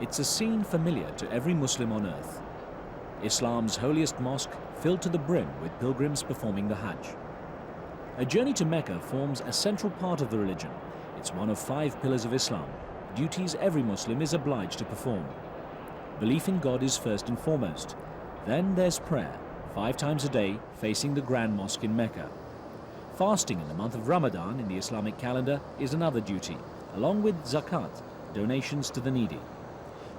It's a scene familiar to every Muslim on earth. Islam's holiest mosque filled to the brim with pilgrims performing the Hajj. A journey to Mecca forms a central part of the religion. It's one of 5 pillars of Islam, duties every Muslim is obliged to perform. Belief in God is first and foremost. Then there's prayer, 5 times a day, facing the Grand Mosque in Mecca. Fasting in the month of Ramadan in the Islamic calendar is another duty, along with zakat, donations to the needy.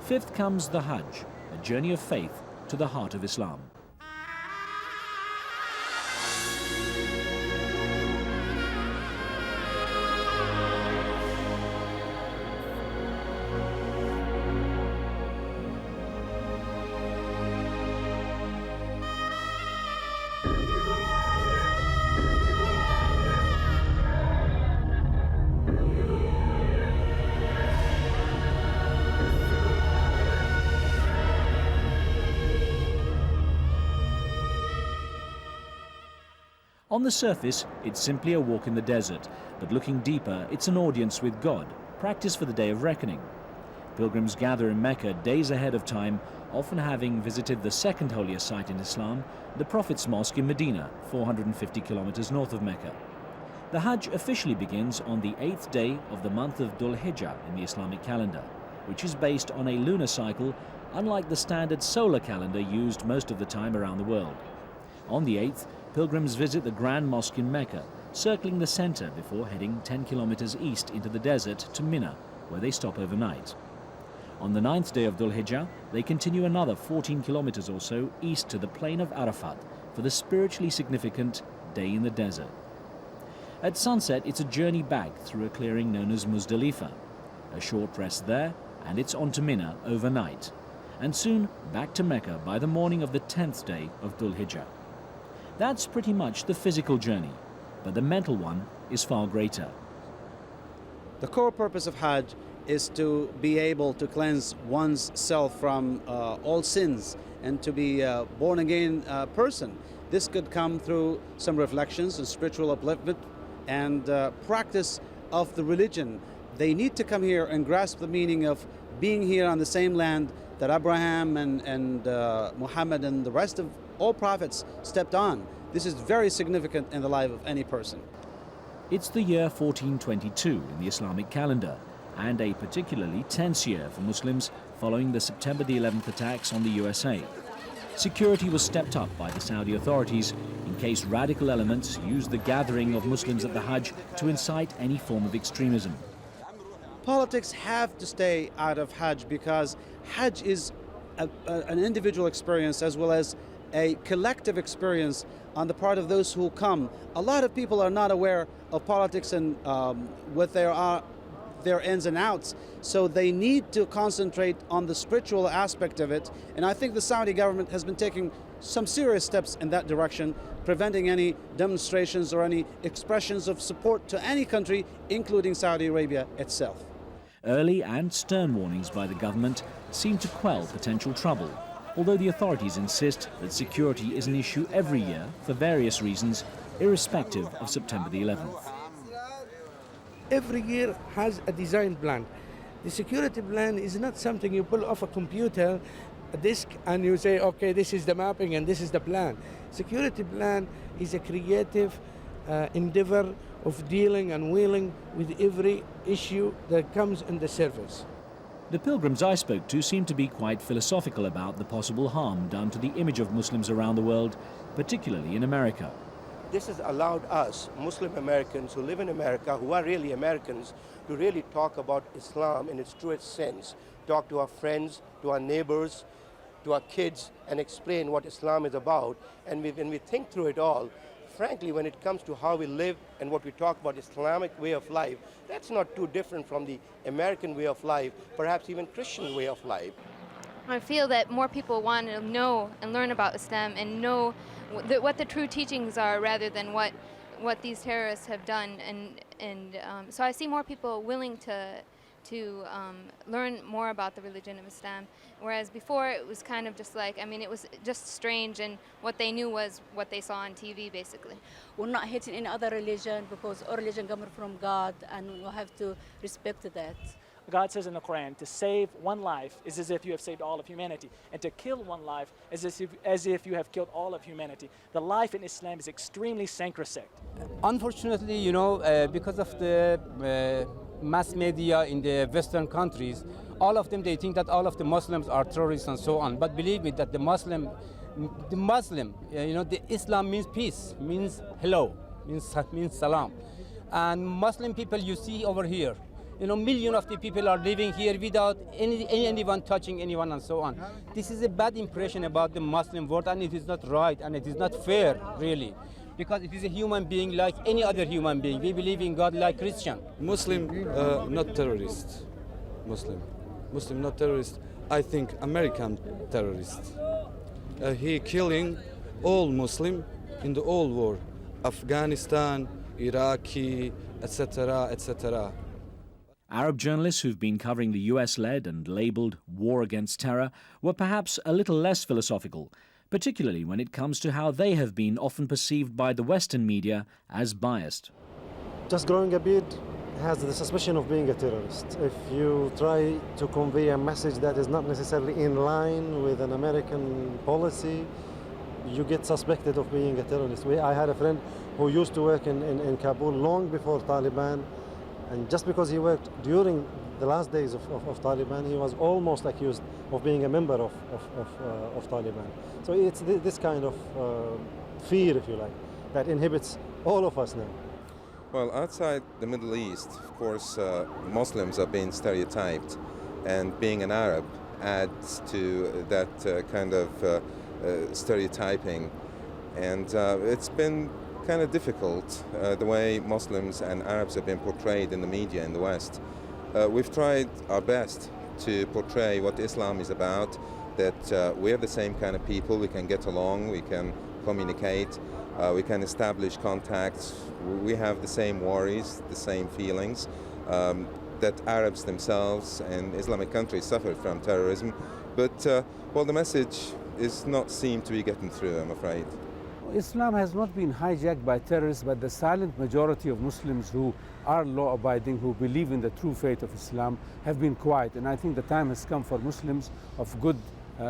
5th comes the Hajj, a journey of faith to the heart of Islam. On the surface, it's simply a walk in the desert, but looking deeper, it's an audience with God, practice for the Day of Reckoning. Pilgrims gather in Mecca days ahead of time, often having visited the second holiest site in Islam, the Prophet's Mosque in Medina, 450 kilometers north of Mecca. The Hajj officially begins on the 8th day of the month of Dhul Hijjah in the Islamic calendar, which is based on a lunar cycle, unlike the standard solar calendar used most of the time around the world. On the 8th, pilgrims visit the Grand Mosque in Mecca, circling the center before heading 10 kilometers east into the desert to Mina, where they stop overnight. On the 9th day of Dhul Hijjah, they continue another 14 kilometers or so east to the plain of Arafat for the spiritually significant Day in the Desert. At sunset, it's a journey back through a clearing known as Muzdalifah. A short rest there, and it's on to Mina overnight. And soon back to Mecca by the morning of the 10th day of Dhul Hijjah. That's pretty much the physical journey, but the mental one is far greater. The core purpose of Hajj is to be able to cleanse one's self from all sins and to be a born-again person. This could come through some reflections and spiritual upliftment and practice of the religion. They need to come here and grasp the meaning of being here on the same land that Abraham and Muhammad and the rest of all prophets stepped on. This is very significant in the life of any person. It's the year 1422 in the Islamic calendar, and a particularly tense year for Muslims following the September the 11th attacks on the USA. Security was stepped up by the Saudi authorities in case radical elements used the gathering of Muslims at the Hajj to incite any form of extremism. Politics have to stay out of Hajj because Hajj is an individual experience as well as a collective experience on the part of those who come. A lot of people are not aware of politics and what their ins and outs, so they need to concentrate on the spiritual aspect of it. And I think the Saudi government has been taking some serious steps in that direction, preventing any demonstrations or any expressions of support to any country, including Saudi Arabia itself. Early and stern warnings by the government seem to quell potential trouble, although the authorities insist that security is an issue every year for various reasons, irrespective of September the 11th. Every year has a design plan. The security plan is not something you pull off a computer, a disk, and you say, okay, this is the mapping and this is the plan. Security plan is a creative endeavor of dealing and wheeling with every issue that comes in the service. The pilgrims I spoke to seem to be quite philosophical about the possible harm done to the image of Muslims around the world, particularly in America. This has allowed us, Muslim Americans who live in America, who are really Americans, to really talk about Islam in its truest sense. Talk to our friends, to our neighbors, to our kids, and explain what Islam is about. And when we think through it all, frankly, when it comes to how we live and what we talk about Islamic way of life, that's not too different from the American way of life, perhaps even Christian way of life. I feel that more people want to know and learn about Islam and know what the true teachings are rather than what these terrorists have done. And so I see more people willing to learn more about the religion of Islam, whereas before it was kind of just like, I mean, it was just strange, and what they knew was what they saw on TV, basically. We're not hating any other religion because our religion comes from God, and we have to respect that. God says in the Quran, to save one life is as if you have saved all of humanity, and to kill one life is as if you have killed all of humanity. The life in Islam is extremely sacrosanct. Unfortunately, you know, because of the mass media in the Western countries, all of them, they think that all of the Muslims are terrorists and so on. But believe me, that the Muslim, you know, the Islam means peace, means hello, means salam. And Muslim people you see over here, you know, millions of the people are living here without anyone touching anyone and so on. This is a bad impression about the Muslim world, and it is not right, and it is not fair, really. Because it is a human being like any other human being. We believe in God like Christian. Muslim, not terrorist. Muslim, not terrorist. I think American terrorist. He killing all Muslim in the whole war. Afghanistan, Iraqi, etc., etc. Arab journalists who've been covering the US-led and labelled war against terror were perhaps a little less philosophical, particularly when it comes to how they have been often perceived by the Western media as biased. Just growing a beard has the suspicion of being a terrorist. If you try to convey a message that is not necessarily in line with an American policy, you get suspected of being a terrorist. I had a friend who used to work in Kabul long before Taliban, and just because he worked during the last days of Taliban, he was almost accused of being a member of Taliban. So it's this kind of fear, if you like, that inhibits all of us now. Well, outside the Middle East, of course, Muslims are being stereotyped, and being an Arab adds to that kind of stereotyping. And it's been kind of difficult, the way Muslims and Arabs have been portrayed in the media in the West. We've tried our best to portray what Islam is about, that we're the same kind of people, we can get along, we can communicate, we can establish contacts, we have the same worries, the same feelings, that Arabs themselves and Islamic countries suffered from terrorism. But, well, the message is not seem to be getting through, I'm afraid. Islam has not been hijacked by terrorists, but the silent majority of Muslims who are law-abiding, who believe in the true faith of Islam, have been quiet. And I think the time has come for Muslims of good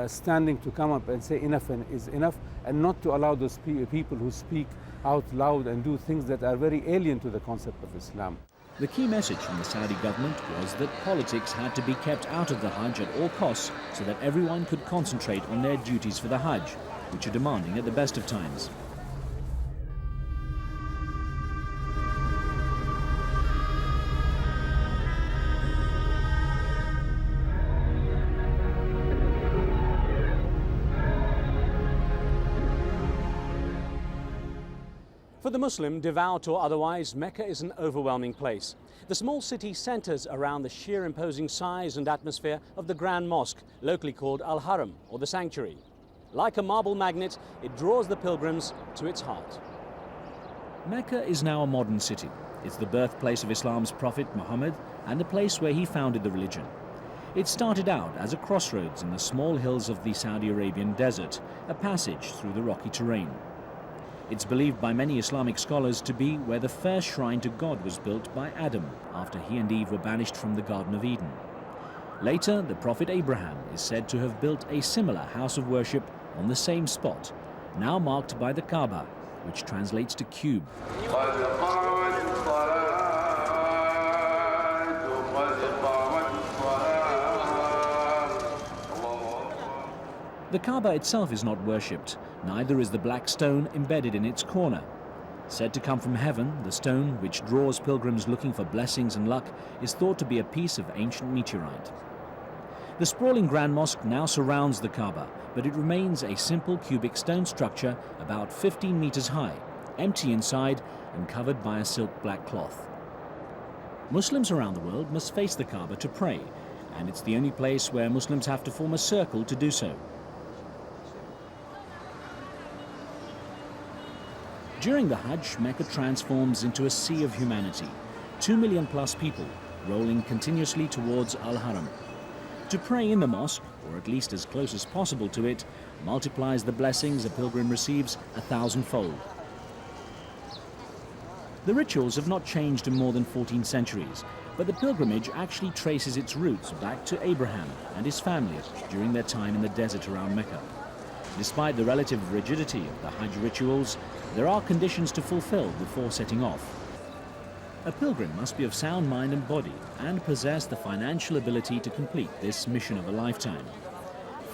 standing to come up and say enough is enough, and not to allow those people who speak out loud and do things that are very alien to the concept of Islam. The key message from the Saudi government was that politics had to be kept out of the Hajj at all costs so that everyone could concentrate on their duties for the Hajj, which are demanding at the best of times. For the Muslim, devout or otherwise, Mecca is an overwhelming place. The small city centers around the sheer imposing size and atmosphere of the Grand Mosque, locally called Al-Haram, or the Sanctuary. Like a marble magnet, it draws the pilgrims to its heart. Mecca is now a modern city. It's the birthplace of Islam's prophet Muhammad and the place where he founded the religion. It started out as a crossroads in the small hills of the Saudi Arabian desert, a passage through the rocky terrain. It's believed by many Islamic scholars to be where the first shrine to God was built by Adam after he and Eve were banished from the Garden of Eden. Later, the prophet Abraham is said to have built a similar house of worship on the same spot, now marked by the Kaaba, which translates to cube. The Kaaba itself is not worshipped, neither is the black stone embedded in its corner. Said to come from heaven, the stone, which draws pilgrims looking for blessings and luck, is thought to be a piece of ancient meteorite. The sprawling Grand Mosque now surrounds the Kaaba, but it remains a simple cubic stone structure about 15 meters high, empty inside and covered by a silk black cloth. Muslims around the world must face the Kaaba to pray, and it's the only place where Muslims have to form a circle to do so. During the Hajj, Mecca transforms into a sea of humanity, 2 million plus people rolling continuously towards Al-Haram. To pray in the mosque, or at least as close as possible to it, multiplies the blessings a pilgrim receives 1,000-fold. The rituals have not changed in more than 14 centuries, but the pilgrimage actually traces its roots back to Abraham and his family during their time in the desert around Mecca. Despite the relative rigidity of the Hajj rituals, there are conditions to fulfill before setting off. A pilgrim must be of sound mind and body and possess the financial ability to complete this mission of a lifetime.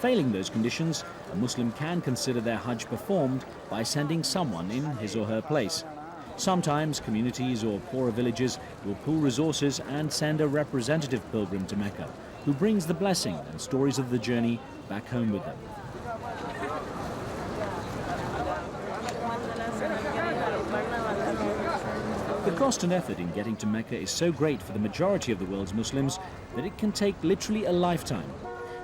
Failing those conditions, a Muslim can consider their Hajj performed by sending someone in his or her place. Sometimes communities or poorer villages will pool resources and send a representative pilgrim to Mecca, who brings the blessing and stories of the journey back home with them. The cost and effort in getting to Mecca is so great for the majority of the world's Muslims that it can take literally a lifetime.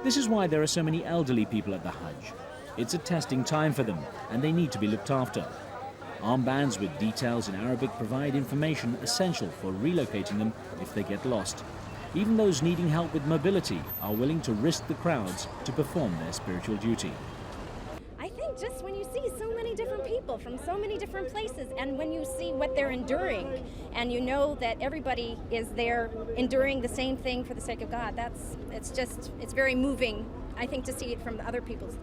This is why there are so many elderly people at the Hajj. It's a testing time for them, and they need to be looked after. Armbands with details in Arabic provide information essential for relocating them if they get lost. Even those needing help with mobility are willing to risk the crowds to perform their spiritual duty. I think just when you see so many different people from so many different places, and when you see what they're enduring, and you know that everybody is there enduring the same thing for the sake of God, it's very moving, I think, to see it from other people's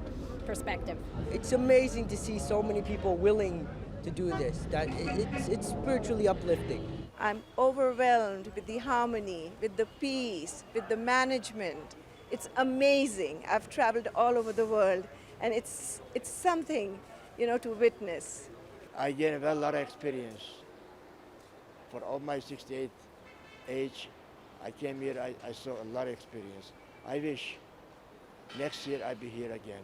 perspective. It's amazing to see so many people willing to do this. It's spiritually uplifting. I'm overwhelmed with the harmony, with the peace, with the management. It's amazing. I've traveled all over the world, and it's something, to witness. I gained a lot of experience. For all my 68 age, I came here, I saw a lot of experience. I wish next year I'd be here again,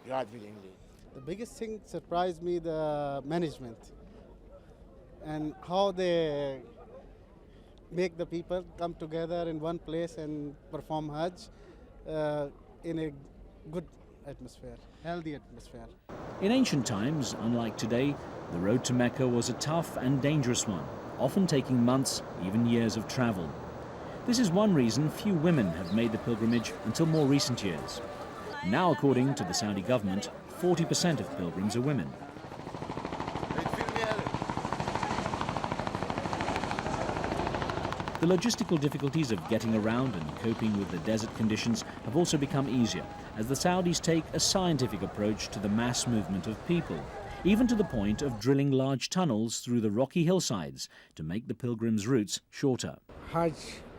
God willingly. The biggest thing surprised me, the management and how they make the people come together in one place and perform Hajj in a good atmosphere, healthy atmosphere. In ancient times, unlike today, the road to Mecca was a tough and dangerous one, often taking months, even years of travel. This is one reason few women have made the pilgrimage until more recent years. Now, according to the Saudi government, 40% of pilgrims are women. The logistical difficulties of getting around and coping with the desert conditions have also become easier, as the Saudis take a scientific approach to the mass movement of people, even to the point of drilling large tunnels through the rocky hillsides to make the pilgrims' routes shorter. Hajj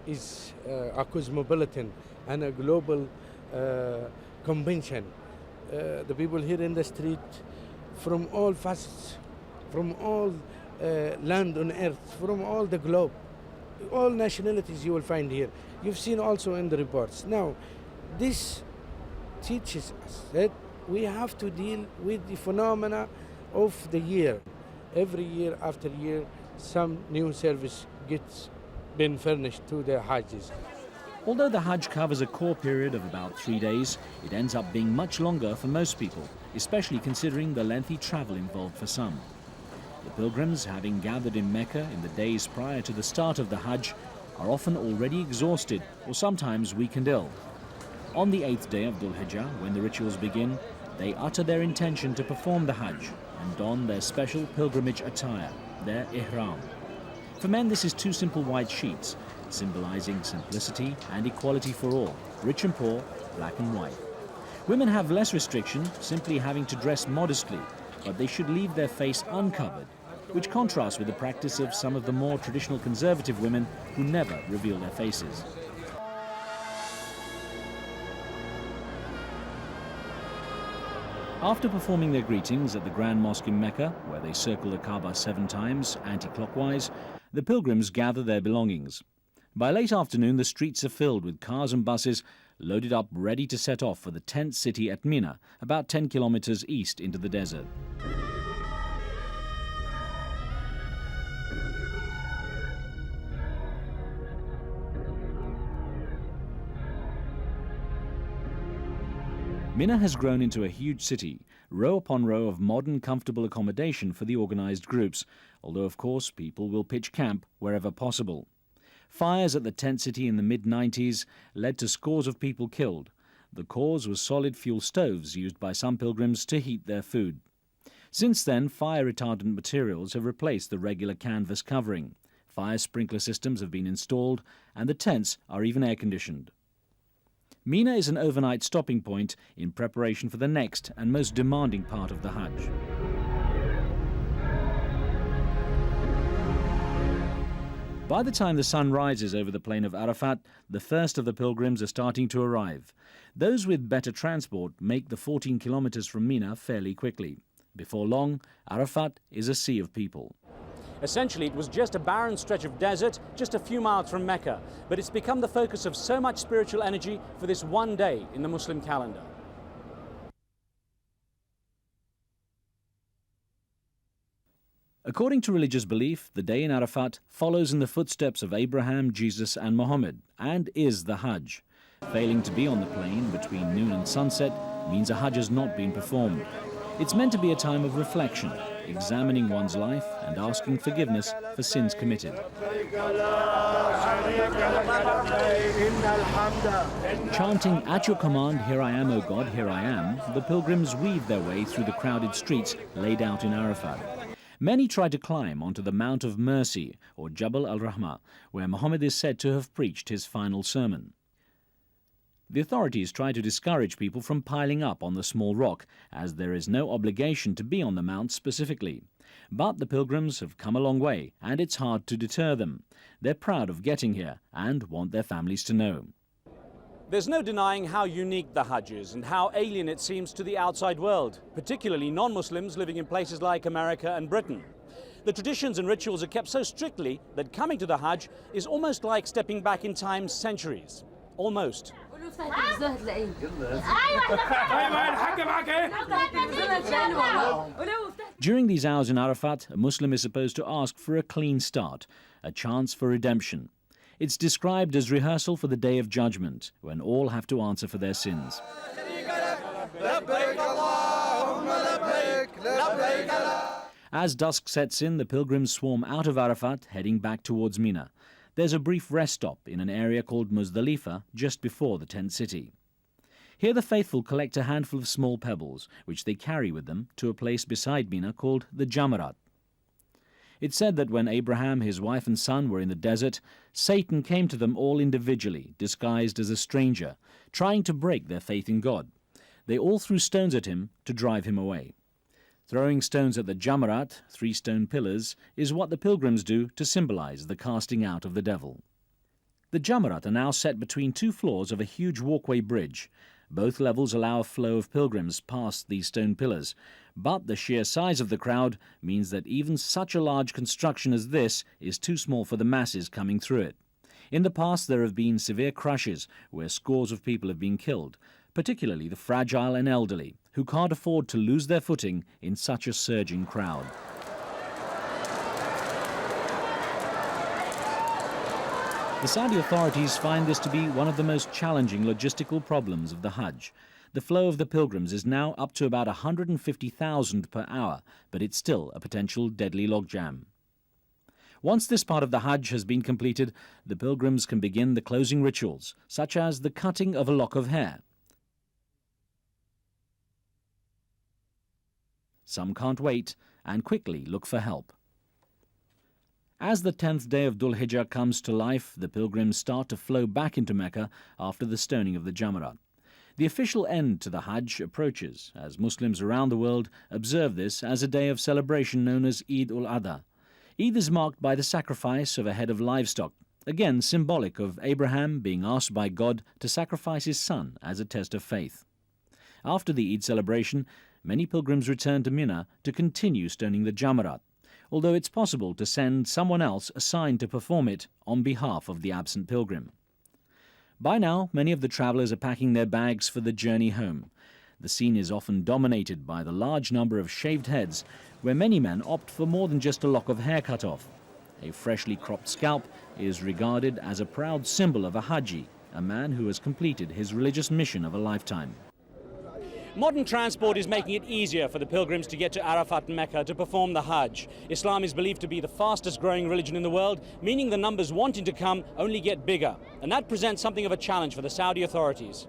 is a cosmopolitan and a global convention. The people here in the street from all facets, from all land on earth, from all the globe, all nationalities you will find here. You've seen also in the reports. Now, this teaches us that we have to deal with the phenomena of the year. Every year after year, some new service gets been furnished to the Hajjis. Although the Hajj covers a core period of about 3 days, it ends up being much longer for most people, especially considering the lengthy travel involved for some. The pilgrims, having gathered in Mecca in the days prior to the start of the Hajj, are often already exhausted or sometimes weak and ill. On the 8th day of Dhul Hijjah, when the rituals begin, they utter their intention to perform the Hajj and don their special pilgrimage attire, their Ihram. For men, this is 2 simple white sheets, symbolizing simplicity and equality for all, rich and poor, black and white. Women have less restriction, simply having to dress modestly, but they should leave their face uncovered, which contrasts with the practice of some of the more traditional conservative women who never reveal their faces. After performing their greetings at the Grand Mosque in Mecca, where they circle the Kaaba 7 times anti-clockwise, the pilgrims gather their belongings. By late afternoon, the streets are filled with cars and buses loaded up ready to set off for the tent city at Mina, about 10 kilometers east into the desert. Mina has grown into a huge city, row upon row of modern, comfortable accommodation for the organized groups, although of course people will pitch camp wherever possible. Fires at the tent city in the mid-90s led to scores of people killed. The cause was solid fuel stoves used by some pilgrims to heat their food. Since then, fire-retardant materials have replaced the regular canvas covering. Fire sprinkler systems have been installed, and the tents are even air-conditioned. Mina is an overnight stopping point in preparation for the next and most demanding part of the Hajj. By the time the sun rises over the plain of Arafat, the first of the pilgrims are starting to arrive. Those with better transport make the 14 kilometers from Mina fairly quickly. Before long, Arafat is a sea of people. Essentially, it was just a barren stretch of desert just a few miles from Mecca, but it's become the focus of so much spiritual energy for this one day in the Muslim calendar. According to religious belief, the day in Arafat follows in the footsteps of Abraham, Jesus and Muhammad, and is the Hajj. Failing to be on the plain between noon and sunset means a Hajj has not been performed. It's meant to be a time of reflection, examining one's life and asking forgiveness for sins committed. Chanting, "At your command, here I am, O God, here I am," the pilgrims weave their way through the crowded streets laid out in Arafat. Many try to climb onto the Mount of Mercy, or Jabal al-Rahma, where Muhammad is said to have preached his final sermon. The authorities try to discourage people from piling up on the small rock, as there is no obligation to be on the mount specifically. But the pilgrims have come a long way, and it's hard to deter them. They're proud of getting here and want their families to know. There's no denying how unique the Hajj is and how alien it seems to the outside world, particularly non-Muslims living in places like America and Britain. The traditions and rituals are kept so strictly that coming to the Hajj is almost like stepping back in time centuries. Almost. During these hours in Arafat, a Muslim is supposed to ask for a clean start, a chance for redemption. It's described as rehearsal for the Day of Judgment, when all have to answer for their sins. As dusk sets in, the pilgrims swarm out of Arafat, heading back towards Mina. There's a brief rest stop in an area called Muzdalifa, just before the tent city. Here the faithful collect a handful of small pebbles, which they carry with them to a place beside Mina called the Jamarat. It's said that when Abraham, his wife and son were in the desert, Satan came to them all individually, disguised as a stranger, trying to break their faith in God. They all threw stones at him to drive him away. Throwing stones at the Jamarat, 3 stone pillars, is what the pilgrims do to symbolize the casting out of the devil. The Jamarat are now set between 2 floors of a huge walkway bridge. Both levels allow a flow of pilgrims past these stone pillars, but the sheer size of the crowd means that even such a large construction as this is too small for the masses coming through it. In the past, there have been severe crashes where scores of people have been killed, particularly the fragile and elderly, who can't afford to lose their footing in such a surging crowd. The Saudi authorities find this to be one of the most challenging logistical problems of the Hajj. The flow of the pilgrims is now up to about 150,000 per hour, but it's still a potential deadly logjam. Once this part of the Hajj has been completed, the pilgrims can begin the closing rituals, such as the cutting of a lock of hair. Some can't wait and quickly look for help. As the 10th day of Dhul Hijjah comes to life, the pilgrims start to flow back into Mecca after the stoning of the Jamarat. The official end to the Hajj approaches, as Muslims around the world observe this as a day of celebration known as Eid ul-Adha. Eid is marked by the sacrifice of a head of livestock, again symbolic of Abraham being asked by God to sacrifice his son as a test of faith. After the Eid celebration, many pilgrims return to Mina to continue stoning the Jamarat, although it's possible to send someone else assigned to perform it on behalf of the absent pilgrim. By now, many of the travellers are packing their bags for the journey home. The scene is often dominated by the large number of shaved heads, where many men opt for more than just a lock of hair cut off. A freshly cropped scalp is regarded as a proud symbol of a Haji, a man who has completed his religious mission of a lifetime. Modern transport is making it easier for the pilgrims to get to Arafat and Mecca to perform the Hajj. Islam is believed to be the fastest growing religion in the world, meaning the numbers wanting to come only get bigger. And that presents something of a challenge for the Saudi authorities.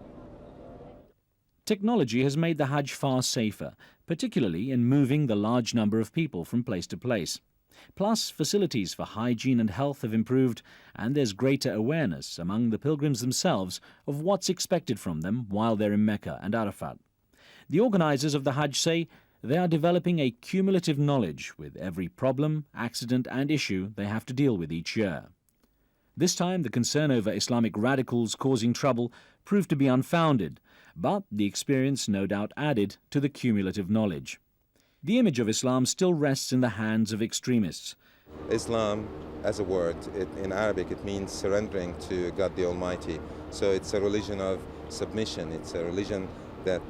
Technology has made the Hajj far safer, particularly in moving the large number of people from place to place. Plus, facilities for hygiene and health have improved, and there's greater awareness among the pilgrims themselves of what's expected from them while they're in Mecca and Arafat. The organisers of the Hajj say they are developing a cumulative knowledge with every problem, accident and issue they have to deal with each year. This time, the concern over Islamic radicals causing trouble proved to be unfounded, but the experience no doubt added to the cumulative knowledge. The image of Islam still rests in the hands of extremists. Islam, as a word, in Arabic it means surrendering to God the Almighty. So it's a religion of submission. It's a religion that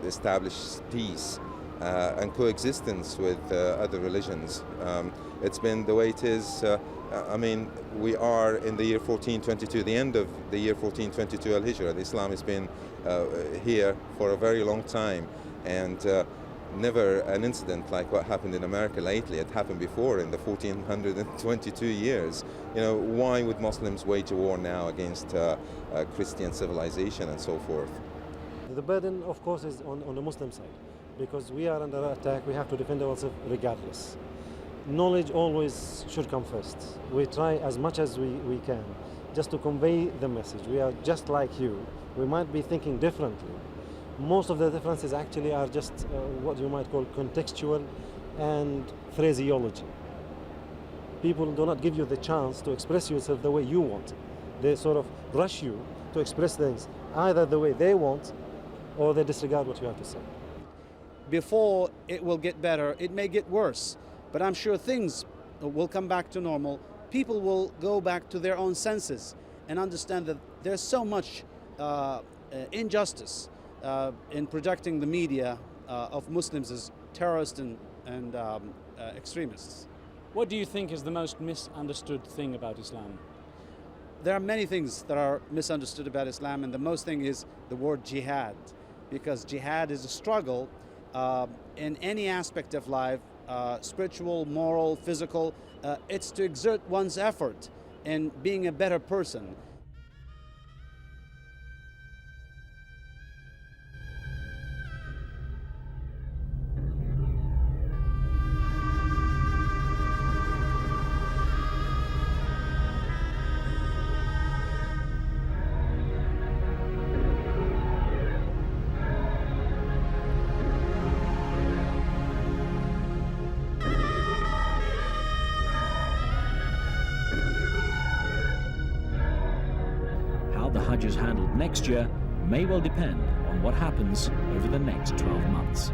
establishes peace and coexistence with other religions. It's been the way it is. I mean, we are in the year 1422, the end of the year 1422 Al-Hijrah. Islam has been here for a very long time, and never an incident like what happened in America lately. It happened before in the 1422 years. You know, why would Muslims wage a war now against Christian civilization and so forth? The burden, of course, is on the Muslim side, because we are under attack. We have to defend ourselves regardless. Knowledge always should come first. We try as much as we can just to convey the message. We are just like you. We might be thinking differently. Most of the differences actually are just what you might call contextual and phraseology. People do not give you the chance to express yourself the way you want. They sort of rush you to express things either the way they want, or they disregard what you have to say. Before it will get better, it may get worse, but I'm sure things will come back to normal. People will go back to their own senses and understand that there's so much injustice in projecting the media of Muslims as terrorists and extremists. What do you think is the most misunderstood thing about Islam? There are many things that are misunderstood about Islam, and the most thing is the word jihad, because jihad is a struggle in any aspect of life, spiritual, moral, physical. It's to exert one's effort in being a better person. The Hajj is handled next year may well depend on what happens over the next 12 months.